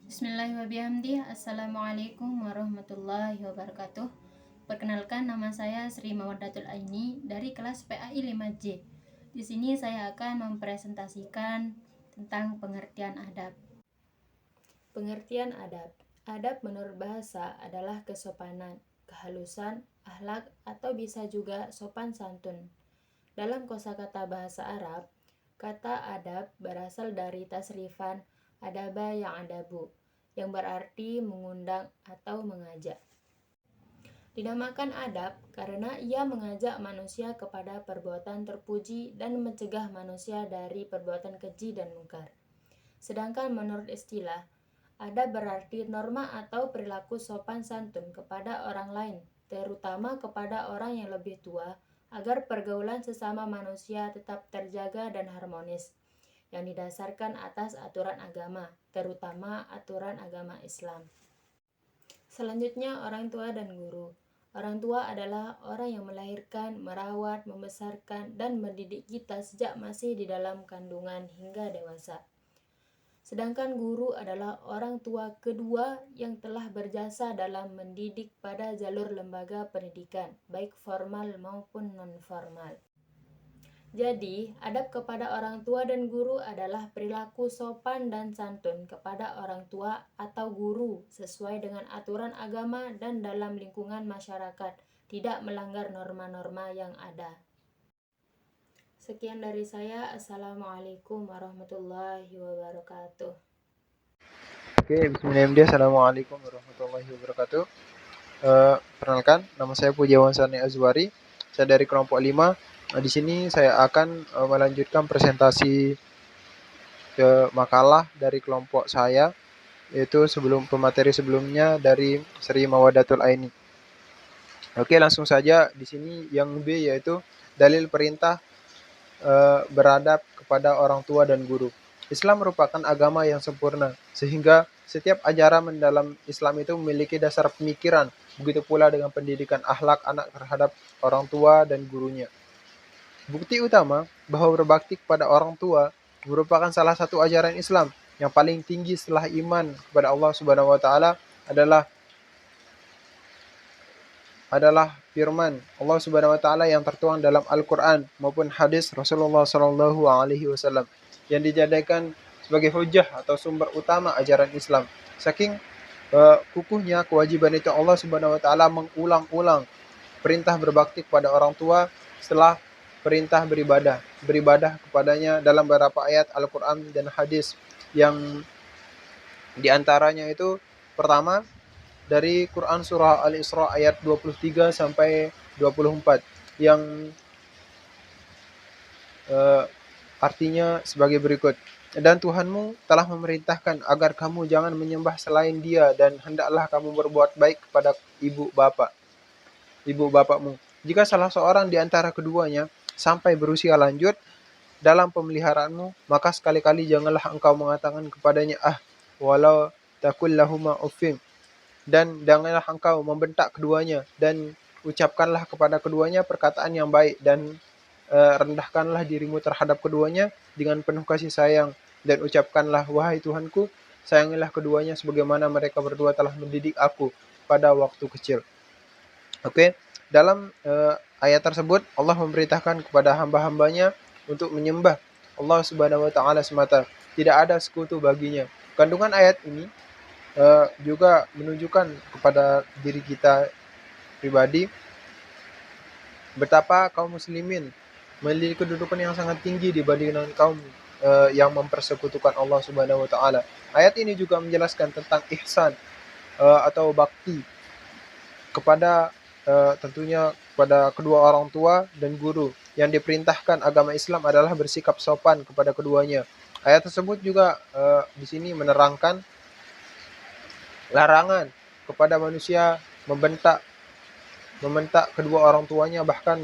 Bismillahirrahmanirrahim. Assalamualaikum warahmatullahi wabarakatuh. Perkenalkan, nama saya Sri Mawaddatul Aini dari kelas PAI 5J. Di sini saya akan mempresentasikan tentang pengertian adab. Pengertian adab. Adab menurut bahasa adalah kesopanan, kehalusan, akhlak, atau bisa juga sopan santun. Dalam kosakata bahasa Arab, kata adab berasal dari tasrifan adaba yang adabu, yang berarti mengundang atau mengajak. Dinamakan adab karena ia mengajak manusia kepada perbuatan terpuji dan mencegah manusia dari perbuatan keji dan mungkar. Sedangkan menurut istilah, adab berarti norma atau perilaku sopan santun kepada orang lain, terutama kepada orang yang lebih tua, agar pergaulan sesama manusia tetap terjaga dan harmonis, yang didasarkan atas aturan agama, terutama aturan agama Islam. Selanjutnya, orang tua dan guru. Orang tua adalah orang yang melahirkan, merawat, membesarkan, dan mendidik kita sejak masih di dalam kandungan hingga dewasa. Sedangkan guru adalah orang tua kedua yang telah berjasa dalam mendidik pada jalur lembaga pendidikan, baik formal maupun non-formal. Jadi, adab kepada orang tua dan guru adalah perilaku sopan dan santun kepada orang tua atau guru sesuai dengan aturan agama dan dalam lingkungan masyarakat, tidak melanggar norma-norma yang ada. Sekian dari saya. Assalamualaikum warahmatullahi wabarakatuh. Oke, bismillahirrahmanirrahim. Assalamualaikum warahmatullahi wabarakatuh. Perkenalkan, nama saya Pujiawan Sani Azwari. Saya dari kelompok 5. Di sini saya akan melanjutkan presentasi ke makalah dari kelompok saya, yaitu pemateri sebelumnya dari Sri Mawaddatul Aini. Oke, langsung saja. Di sini yang B yaitu dalil perintah beradab kepada orang tua dan guru. Islam merupakan agama yang sempurna, sehingga setiap ajaran dalam Islam itu memiliki dasar pemikiran, begitu pula dengan pendidikan akhlak anak terhadap orang tua dan gurunya. Bukti utama bahwa berbakti kepada orang tua merupakan salah satu ajaran Islam yang paling tinggi setelah iman kepada Allah Subhanahu wa taala adalah firman Allah Subhanahu wa taala yang tertuang dalam Al-Qur'an maupun hadis Rasulullah sallallahu alaihi wasallam yang dijadikan sebagai hujah atau sumber utama ajaran Islam. Saking kukuhnya kewajiban itu, Allah Subhanahu wa taala mengulang-ulang perintah berbakti kepada orang tua setelah perintah beribadah kepadanya dalam beberapa ayat Al-Qur'an dan hadis, yang diantaranya itu pertama dari Quran surah Al-Isra ayat 23 sampai 24 yang artinya sebagai berikut. Dan Tuhanmu telah memerintahkan agar kamu jangan menyembah selain Dia, dan hendaklah kamu berbuat baik kepada ibu bapakmu. Jika salah seorang di antara keduanya sampai berusia lanjut dalam pemeliharaanmu, maka sekali-kali janganlah engkau mengatakan kepadanya walau takul lahuma uffim, dan janganlah engkau membentak keduanya, dan ucapkanlah kepada keduanya perkataan yang baik, dan rendahkanlah dirimu terhadap keduanya dengan penuh kasih sayang, dan ucapkanlah, wahai Tuhanku, sayangilah keduanya sebagaimana mereka berdua telah mendidik aku pada waktu kecil. Oke, dalam ayat tersebut Allah memberitakan kepada hamba-hambanya untuk menyembah Allah Subhanahu wa taala semata, tidak ada sekutu baginya. Kandungan ayat ini juga menunjukkan kepada diri kita pribadi betapa kaum muslimin memiliki kedudukan yang sangat tinggi dibandingkan kaum yang mempersekutukan Allah Subhanahu wa taala. Ayat ini juga menjelaskan tentang ihsan atau bakti kepada tentunya kepada kedua orang tua dan guru. Yang diperintahkan agama Islam adalah bersikap sopan kepada keduanya. Ayat tersebut juga di sini menerangkan larangan kepada manusia membentak kedua orang tuanya, bahkan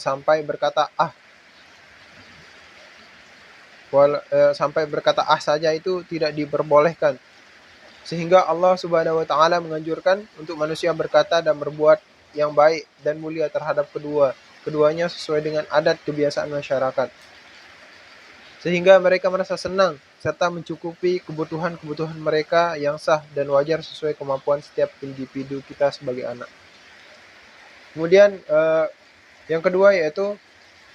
sampai berkata sampai berkata saja itu tidak diperbolehkan. Sehingga Allah Subhanahu wa taala menganjurkan untuk manusia berkata dan berbuat yang baik dan mulia terhadap keduanya sesuai dengan adat kebiasaan masyarakat. sehingga mereka merasa senang serta mencukupi kebutuhan-kebutuhan mereka yang sah dan wajar sesuai kemampuan setiap individu kita sebagai anak. Kemudian yang kedua yaitu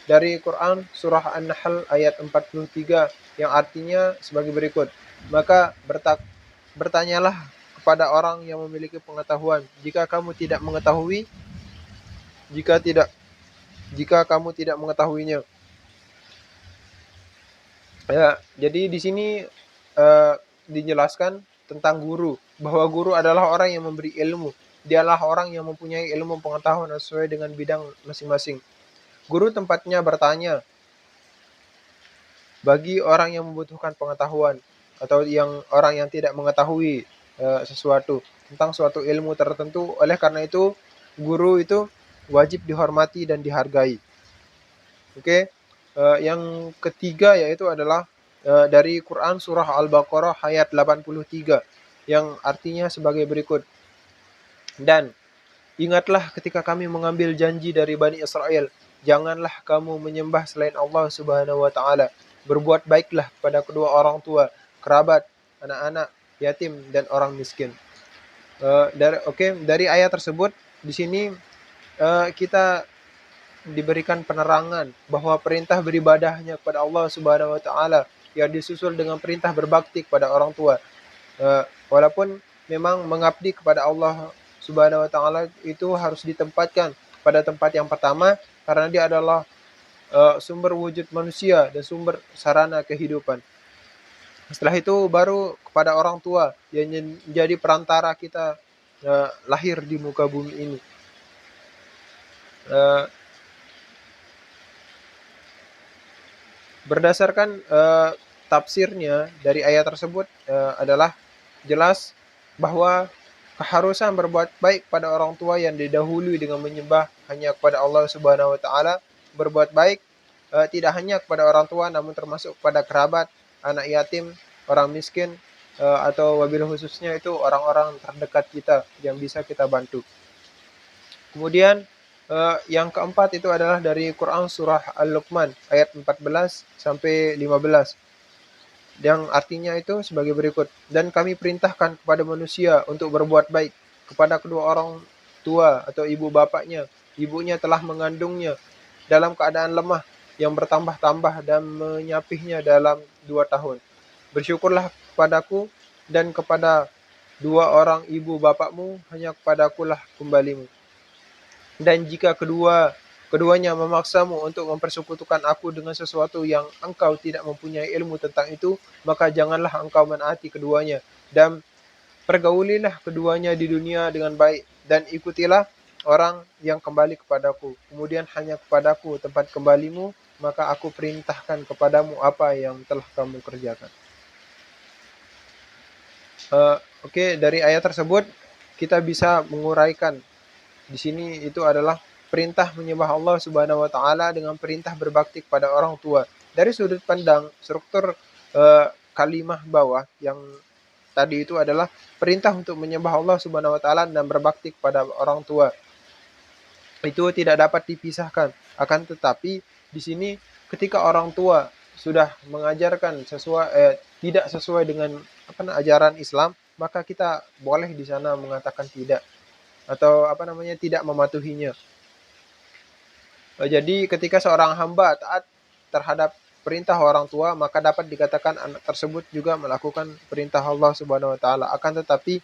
dari Quran surah An-Nahl ayat 43 yang artinya sebagai berikut. Maka bertanyalah kepada orang yang memiliki pengetahuan jika kamu tidak mengetahui, jika kamu tidak mengetahuinya. Ya, jadi di sini dijelaskan tentang guru, bahwa guru adalah orang yang memberi ilmu. Dialah orang yang mempunyai ilmu pengetahuan sesuai dengan bidang masing-masing. Guru tempatnya bertanya bagi orang yang membutuhkan pengetahuan atau orang yang tidak mengetahui sesuatu tentang suatu ilmu tertentu. Oleh karena itu, guru itu wajib dihormati dan dihargai. Oke. Yang ketiga yaitu adalah dari Quran surah Al-Baqarah ayat 83 yang artinya sebagai berikut. Dan ingatlah ketika kami mengambil janji dari Bani Israel, janganlah kamu menyembah selain Allah Subhanahu wa taala. Berbuat baiklah pada kedua orang tua, kerabat, anak-anak, yatim dan orang miskin. Dari ayat tersebut di sini kita diberikan penerangan bahwa perintah beribadah hanya kepada Allah Subhanahu wa taala yang disusul dengan perintah berbakti kepada orang tua. Walaupun memang mengabdi kepada Allah Subhanahu wa taala itu harus ditempatkan pada tempat yang pertama karena dia adalah sumber wujud manusia dan sumber sarana kehidupan. Setelah itu baru kepada orang tua yang menjadi perantara kita lahir di muka bumi ini. Berdasarkan tafsirnya dari ayat tersebut adalah jelas bahwa keharusan berbuat baik pada orang tua yang didahului dengan menyembah hanya kepada Allah Subhanahu wa taala. Berbuat baik tidak hanya kepada orang tua namun termasuk kepada kerabat, anak yatim, orang miskin atau wabil khususnya itu orang-orang terdekat kita yang bisa kita bantu. Kemudian yang keempat itu adalah dari Quran surah Al-Luqman ayat 14 sampai 15 yang artinya itu sebagai berikut. Dan kami perintahkan kepada manusia untuk berbuat baik kepada kedua orang tua atau ibu bapaknya. Ibunya telah mengandungnya dalam keadaan lemah yang bertambah-tambah dan menyapihnya dalam 2 tahun. Bersyukurlah kepadaku dan kepada dua orang ibu bapakmu, hanya kepadakulah kembalimu. Dan jika keduanya memaksamu untuk mempersekutukan aku dengan sesuatu yang engkau tidak mempunyai ilmu tentang itu, maka janganlah engkau menaati keduanya. Dan pergaulilah keduanya di dunia dengan baik. Dan ikutilah orang yang kembali kepadaku. Kemudian hanya kepadaku tempat kembalimu, maka aku perintahkan kepadamu apa yang telah kamu kerjakan. Dari ayat tersebut kita bisa menguraikan di sini itu adalah perintah menyembah Allah Subhanahu wa taala dengan perintah berbakti kepada orang tua. Dari sudut pandang struktur kalimah bawah yang tadi itu adalah perintah untuk menyembah Allah Subhanahu wa taala dan berbakti kepada orang tua. Itu tidak dapat dipisahkan. Akan tetapi di sini ketika orang tua sudah mengajarkan tidak sesuai dengan ajaran Islam, maka kita boleh di sana mengatakan tidak atau tidak mematuhinya. Jadi ketika seorang hamba taat terhadap perintah orang tua, maka dapat dikatakan anak tersebut juga melakukan perintah Allah Subhanahu wa taala. Akan tetapi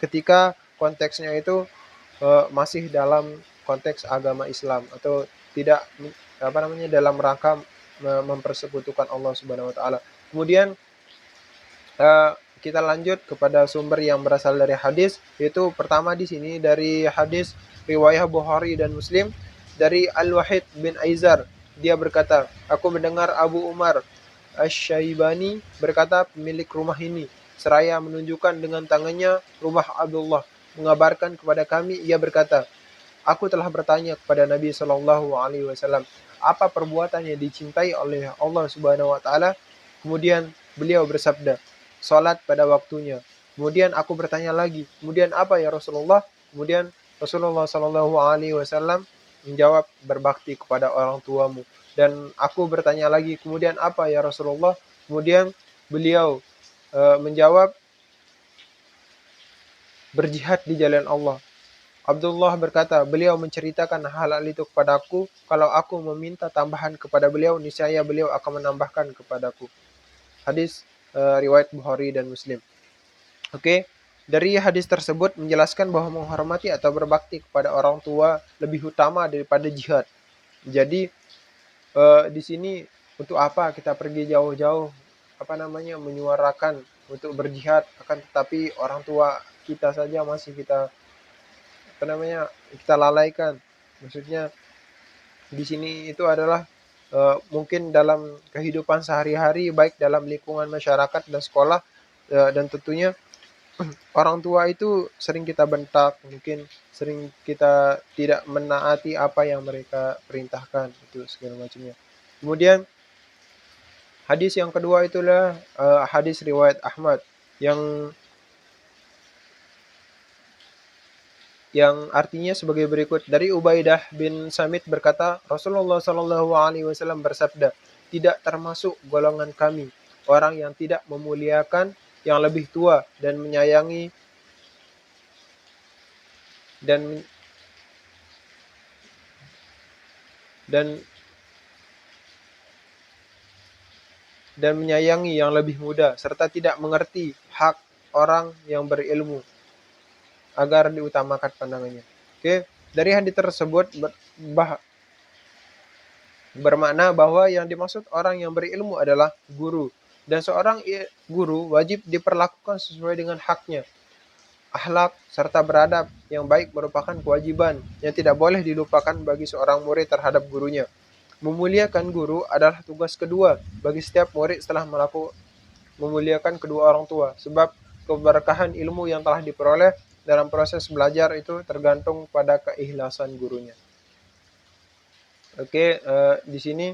ketika konteksnya itu masih dalam konteks agama Islam atau tidak dalam rangka mempersekutukan Allah Subhanahu wa taala. Kemudian kita lanjut kepada sumber yang berasal dari hadis, yaitu pertama di sini dari hadis riwayat Bukhari dan Muslim dari Al-Wahid bin Aizar. Dia berkata, aku mendengar Abu Umar Asy-Syaibani berkata, pemilik rumah ini, seraya menunjukkan dengan tangannya rumah Abdullah, mengabarkan kepada kami, ia berkata, aku telah bertanya kepada Nabi SAW, apa perbuatan yang dicintai oleh Allah Subhanahu wa taala? Kemudian beliau bersabda, salat pada waktunya. Kemudian aku bertanya lagi, kemudian apa ya Rasulullah? Kemudian Rasulullah SAW menjawab, berbakti kepada orang tuamu. Dan aku bertanya lagi, kemudian apa ya Rasulullah? Kemudian beliau menjawab, berjihad di jalan Allah. Abdullah berkata, beliau menceritakan hal-hal itu kepadaku. Kalau aku meminta tambahan kepada beliau, niscaya beliau akan menambahkan kepadaku. Hadis riwayat Bukhari dan Muslim. Oke, dari hadis tersebut menjelaskan bahwa menghormati atau berbakti kepada orang tua lebih utama daripada jihad. Jadi di sini untuk apa kita pergi jauh-jauh menyuarakan untuk berjihad, akan tetapi orang tua kita saja masih kita kita lalaikan. Maksudnya di sini itu adalah mungkin dalam kehidupan sehari-hari, baik dalam lingkungan masyarakat dan sekolah, dan tentunya orang tua itu sering kita bentak, mungkin sering kita tidak menaati apa yang mereka perintahkan, itu segala macamnya. Kemudian hadis yang kedua itulah hadis riwayat Ahmad yang artinya sebagai berikut. Dari Ubaidah bin Samit berkata, Rasulullah Shallallahu Alaihi Wasallam bersabda, tidak termasuk golongan kami orang yang tidak memuliakan yang lebih tua dan menyayangi dan menyayangi yang lebih muda, serta tidak mengerti hak orang yang berilmu agar diutamakan pandangannya. Oke, dari hadis tersebut bermakna bahwa yang dimaksud orang yang berilmu adalah guru, dan seorang guru wajib diperlakukan sesuai dengan haknya. Akhlak serta beradab yang baik merupakan kewajiban yang tidak boleh dilupakan bagi seorang murid terhadap gurunya. Memuliakan guru adalah tugas kedua bagi setiap murid setelah memuliakan kedua orang tua, sebab keberkahan ilmu yang telah diperoleh dalam proses belajar itu tergantung pada keikhlasan gurunya. Oke, di sini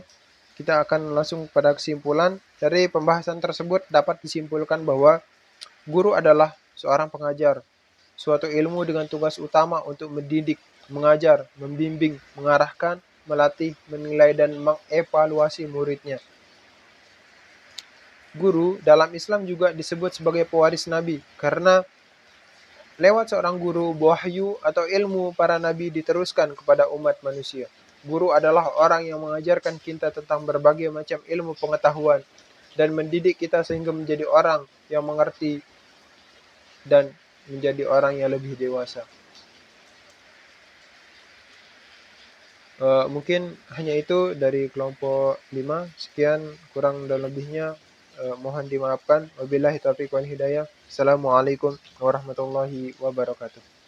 kita akan langsung pada kesimpulan. Dari pembahasan tersebut dapat disimpulkan bahwa guru adalah seorang pengajar suatu ilmu dengan tugas utama untuk mendidik, mengajar, membimbing, mengarahkan, melatih, menilai, dan mengevaluasi muridnya. Guru dalam Islam juga disebut sebagai pewaris Nabi, karena lewat seorang guru, wahyu atau ilmu para nabi diteruskan kepada umat manusia. Guru adalah orang yang mengajarkan kita tentang berbagai macam ilmu pengetahuan dan mendidik kita sehingga menjadi orang yang mengerti dan menjadi orang yang lebih dewasa. Mungkin hanya itu dari kelompok 5. Sekian, kurang dan lebihnya mohon dimaafkan. Wabillahi taufiq wal hidayah. Assalamualaikum warahmatullahi wabarakatuh.